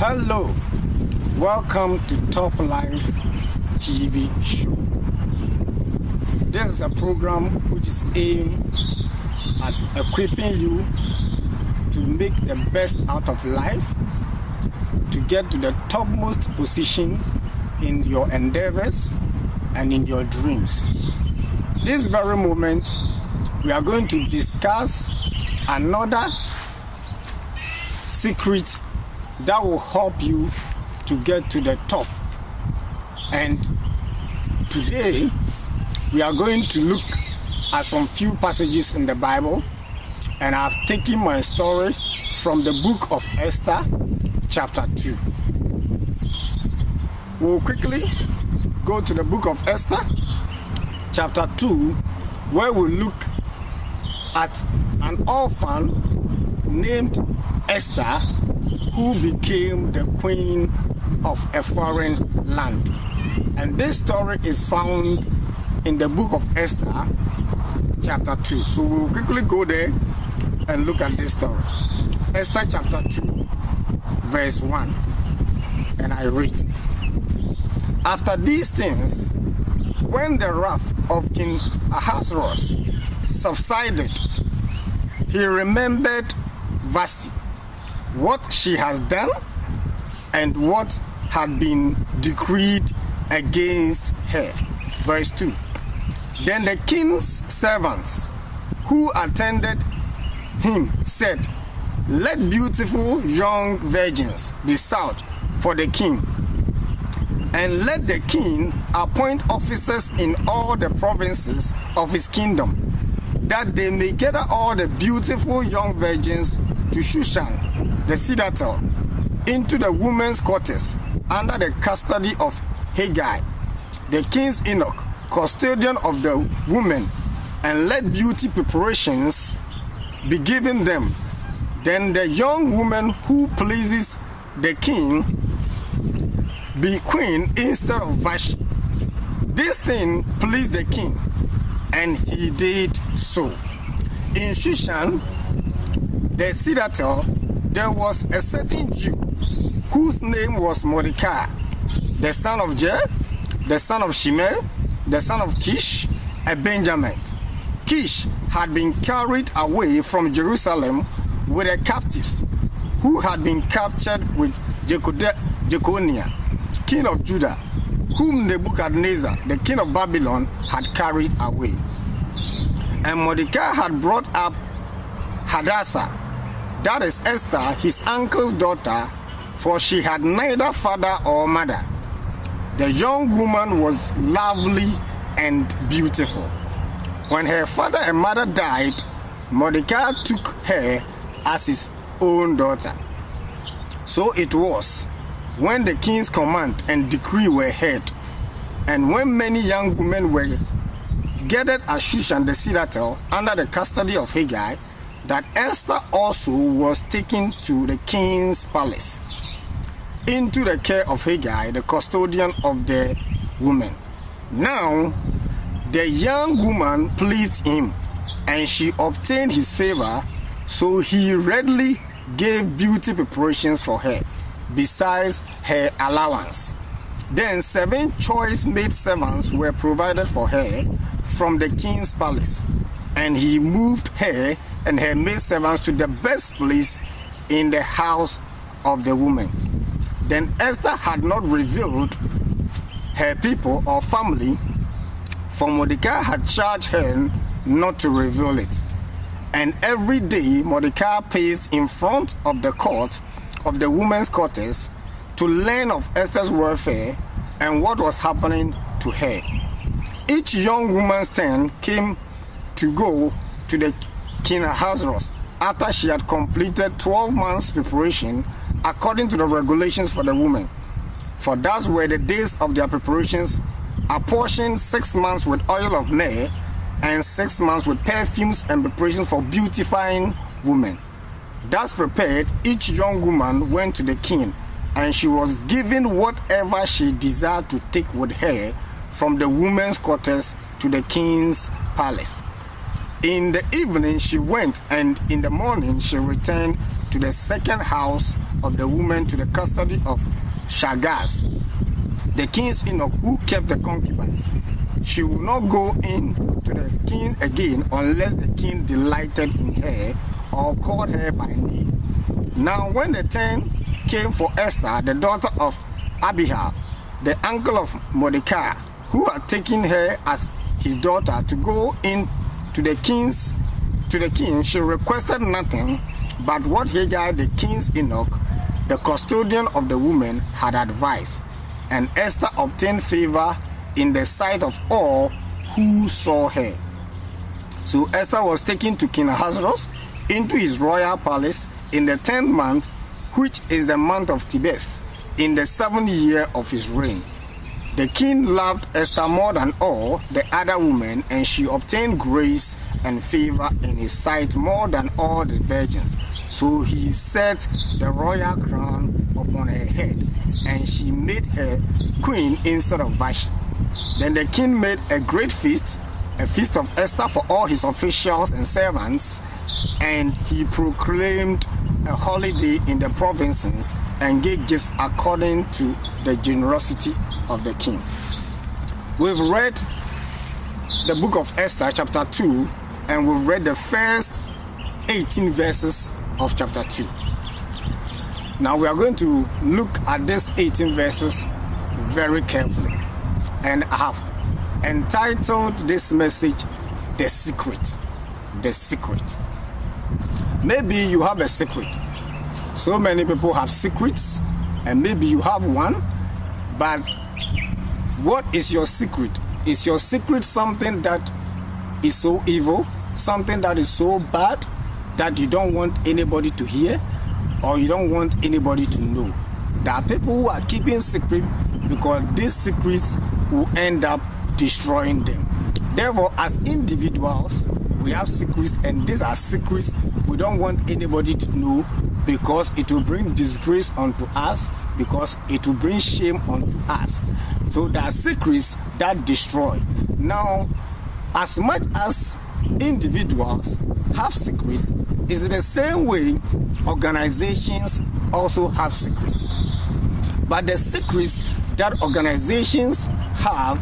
Hello, welcome to Top Life TV show. This is a program which is aimed at equipping you to make the best out of life, to get to the topmost position in your endeavors and in your dreams. This very moment, we are going to discuss another secret that will help you to get to the top. And today we are going to look at some few passages in the Bible, and I've taken my story from the book of Esther chapter 2. We'll quickly go to the book of Esther chapter 2, where we look at an orphan named Esther who became the queen of a foreign land. And this story is found in the book of Esther chapter 2. So we'll quickly go there and look at this story. Esther chapter 2 verse 1, and I read. After these things, when the wrath of King Ahasuerus subsided, he remembered Vashti, what she has done and what had been decreed against her. Verse 2. Then the king's servants who attended him said, "Let beautiful young virgins be sought for the king, and let the king appoint officers in all the provinces of his kingdom, that they may gather all the beautiful young virgins to Shushan, the citadel, into the women's quarters, under the custody of Haggai, the king's eunuch, custodian of the women, and let beauty preparations be given them. Then the young woman who pleases the king be queen instead of Vashti." This thing pleased the king, and he did so. In Shushan, the citadel, there was a certain Jew whose name was Mordecai, the son of Jair, the son of Shimei, the son of Kish, a Benjamin. Kish had been carried away from Jerusalem with the captives who had been captured with Jeconiah, king of Judah, whom Nebuchadnezzar, the king of Babylon, had carried away. And Mordecai had brought up Hadassah, that is Esther, his uncle's daughter, for she had neither father or mother. The young woman was lovely and beautiful. When her father and mother died, Mordecai took her as his own daughter. So it was, when the king's command and decree were heard, and when many young women were gathered at Shushan the citadel under the custody of Haggai, that Esther also was taken to the king's palace, into the care of Haggai, the custodian of the women. Now, the young woman pleased him, and she obtained his favor, so he readily gave beauty preparations for her, besides her allowance. Then 7 choice maid servants were provided for her from the king's palace, and he moved her and her maid servants to the best place in the house of the woman. Then Esther had not revealed her people or family, for Mordecai had charged her not to reveal it. And every day Mordecai paced in front of the court of the women's quarters to learn of Esther's welfare and what was happening to her. Each young woman's turn came to go to the King Ahasuerus after she had completed 12 months preparation according to the regulations for the women. For thus were the days of their preparations, apportioned 6 months with oil of myrrh and 6 months with perfumes and preparations for beautifying women. Thus prepared, each young woman went to the king, and she was given whatever she desired to take with her from the women's quarters to the king's palace. In the evening she went, and in the morning she returned to the second house of the woman to the custody of Shagaz, the king's eunuch who kept the concubines. She will not go in to the king again unless the king delighted in her or called her by name. Now when the turn came for Esther, the daughter of Abihail, the uncle of Mordecai, who had taken her as his daughter to go in to the king, she requested nothing but what Hegai, the king's eunuch, the custodian of the woman, had advised. And Esther obtained favor in the sight of all who saw her. So Esther was taken to King Ahasuerus into his royal palace in the 10th month, which is the month of Tebeth, in the 7th year of his reign. The king loved Esther more than all the other women, and she obtained grace and favor in his sight more than all the virgins. So he set the royal crown upon her head, and she made her queen instead of Vashti. Then the king made a great feast, a feast of Esther for all his officials and servants, and he proclaimed a holiday in the provinces and gave gifts according to the generosity of the king. We've read the book of Esther chapter 2, and we've read the first 18 verses of chapter 2. Now we are going to look at these 18 verses very carefully, and I have entitled this message, The Secret. The Secret. Maybe you have a secret. So many people have secrets, and maybe you have one, but what is your secret? Is your secret something that is so evil, something that is so bad that you don't want anybody to hear, or you don't want anybody to know? There are people who are keeping secret because these secrets will end up destroying them. Therefore, as individuals, we have secrets, and these are secrets we don't want anybody to know, because it will bring disgrace onto us, because it will bring shame onto us. So there are secrets that destroy. Now, as much as individuals have secrets, it's the same way organizations also have secrets. But the secrets that organizations have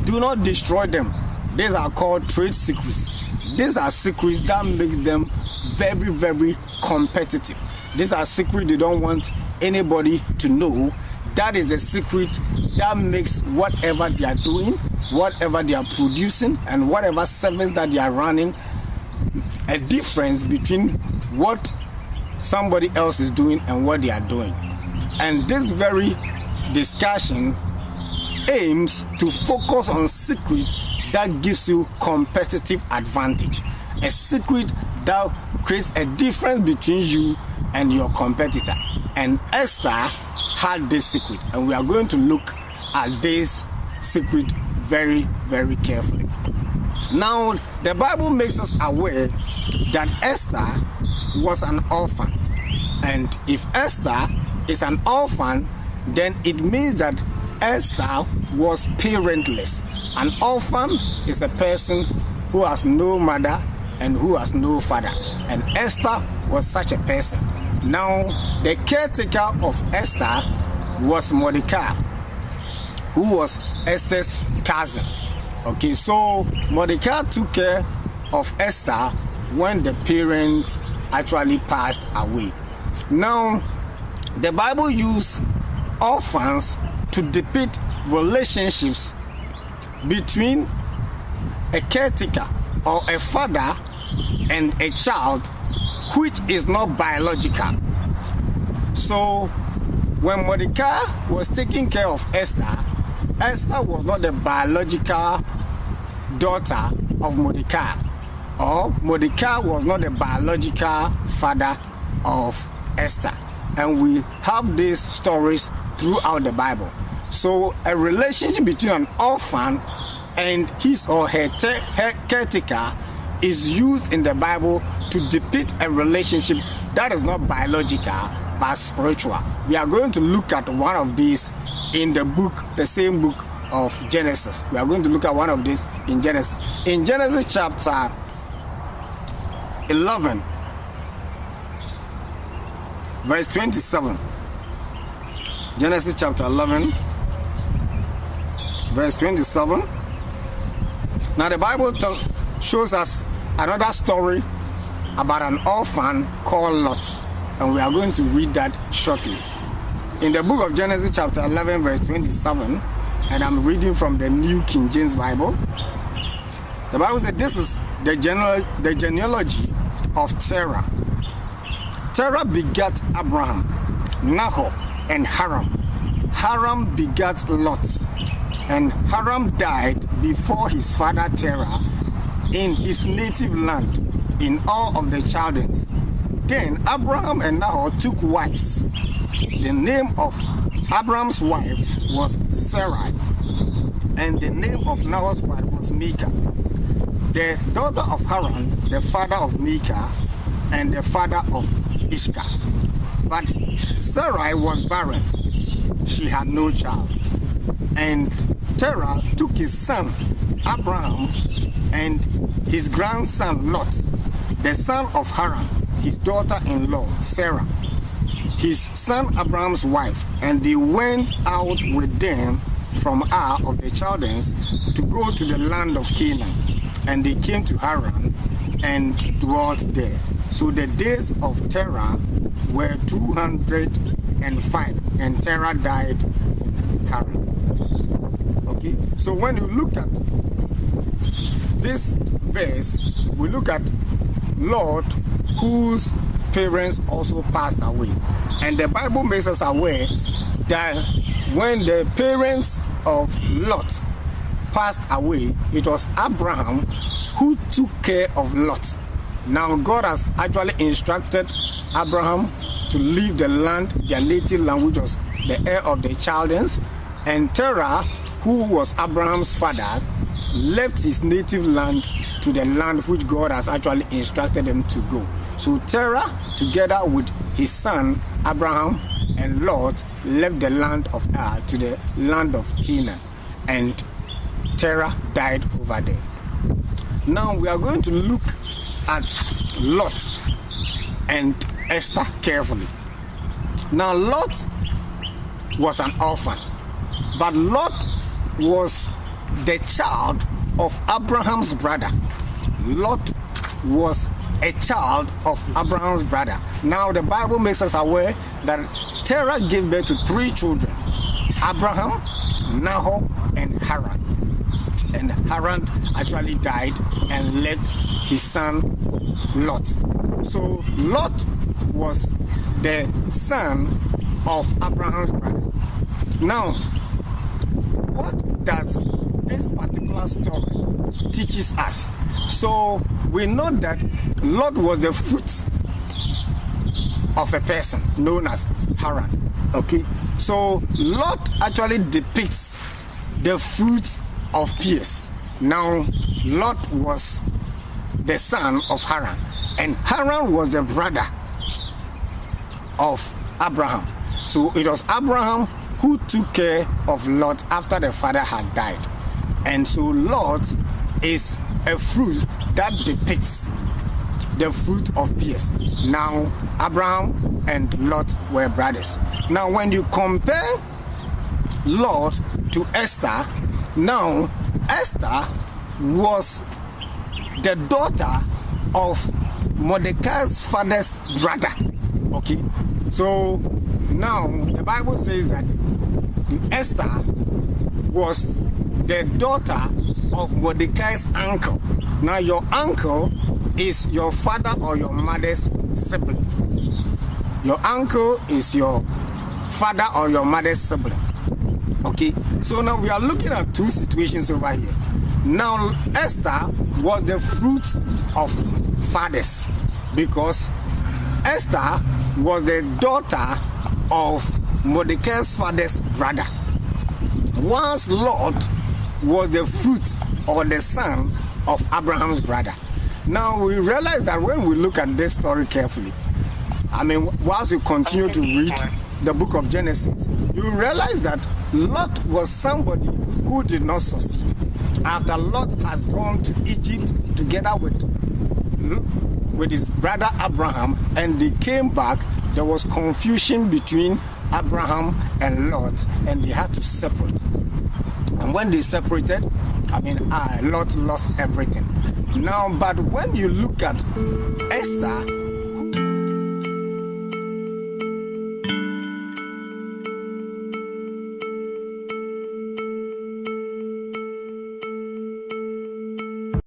do not destroy them. These are called trade secrets. These are secrets that make them very, very competitive. These are secrets they don't want anybody to know. That is a secret that makes whatever they are doing, whatever they are producing, and whatever service that they are running, a difference between what somebody else is doing and what they are doing. And this very discussion aims to focus on secrets that gives you competitive advantage. A secret that creates a difference between you and your competitor. And Esther had this secret, and we are going to look at this secret very, very carefully. Now, the Bible makes us aware that Esther was an orphan. And if Esther is an orphan, then it means that Esther was parentless. An orphan is a person who has no mother and who has no father. And Esther was such a person. Now, the caretaker of Esther was Mordecai, who was Esther's cousin. Okay, so Mordecai took care of Esther when the parents actually passed away. Now, the Bible used orphans to depict relationships between a caretaker or a father and a child which is not biological. So when Mordecai was taking care of Esther, Esther was not the biological daughter of Mordecai, or Mordecai was not the biological father of Esther. And we have these stories throughout the Bible. So a relationship between an orphan and his or her caretaker is used in the Bible to depict a relationship that is not biological but spiritual. We are going to look at one of these in the book, the same book of Genesis. We are going to look at one of these in Genesis. In Genesis chapter 11, verse 27. Genesis chapter 11, verse 27. Now the Bible shows us another story about an orphan called Lot, and we are going to read that shortly. In the book of Genesis chapter 11, verse 27, and I'm reading from the New King James Bible, the Bible says this is the genealogy of Terah. Terah begat Abraham, Nahor, and Haran. Haran begat Lot, and Haran died before his father Terah in his native land, in Ur of the Chaldeans. Then Abraham and Nahor took wives. The name of Abraham's wife was Sarai, and the name of Nahor's wife was Milcah, the daughter of Haran, the father of Milcah, and the father of Iscah. But Sarai was barren. She had no child. And Terah took his son Abraham and his grandson Lot, the son of Haran, his daughter-in-law Sarah, his son Abraham's wife, and they went out with them from Ur of the Chaldeans to go to the land of Canaan. And they came to Haran and dwelt there. So the days of Terah were 205, and Terah died in Haran. Okay, so when you look at this verse, we look at Lot, whose parents also passed away. And the Bible makes us aware that when the parents of Lot passed away, it was Abraham who took care of Lot. Now God has actually instructed Abraham to leave the land, their native land, which was the Ur of the Chaldeans, and Terah, who was Abraham's father, left his native land to the land which God has actually instructed them to go. So Terah, together with his son Abraham and Lot, left the land of Ur to the land of Canaan, and Terah died over there. Now we are going to look at Lot and Esther carefully. Now Lot was an orphan, but Lot was the child of Abraham's brother. Lot was a child of Abraham's brother. Now the Bible makes us aware that Terah gave birth to 3 children: Abraham, Nahor, and Haran. And Haran actually died and left his son Lot. So Lot was the son of Abraham's brother. Now, what does this particular story teaches us? So we know that Lot was the fruit of a person known as Haran. Okay, so Lot actually depicts the fruit of pears. Now Lot was the son of Haran, and Haran was the brother of Abraham. So it was Abraham who took care of Lot after the father had died. And so Lot is a fruit that depicts the fruit of pears. Now Abraham and Lot were brothers. Now when you compare Lot to Esther, now Esther was the daughter of Mordecai's father's brother. Okay, so now the Bible says that Esther was the daughter of Mordecai's uncle. Now your uncle is your father or your mother's sibling. Your uncle is your father or your mother's sibling. Okay, so now we are looking at 2 situations over here. Now Esther was the fruit of fathers, because Esther was the daughter of Mordecai's father's brother, whilst Lot was the fruit or the son of Abraham's brother. Now we realize that when we look at this story carefully, I mean, whilst you continue to read the book of Genesis, you realize that Lot was somebody who did not succeed. After Lot has gone to Egypt together with his brother Abraham, and they came back, there was confusion between Abraham and Lot, and they had to separate. And when they separated, Lot lost everything. Now, but when you look at Esther,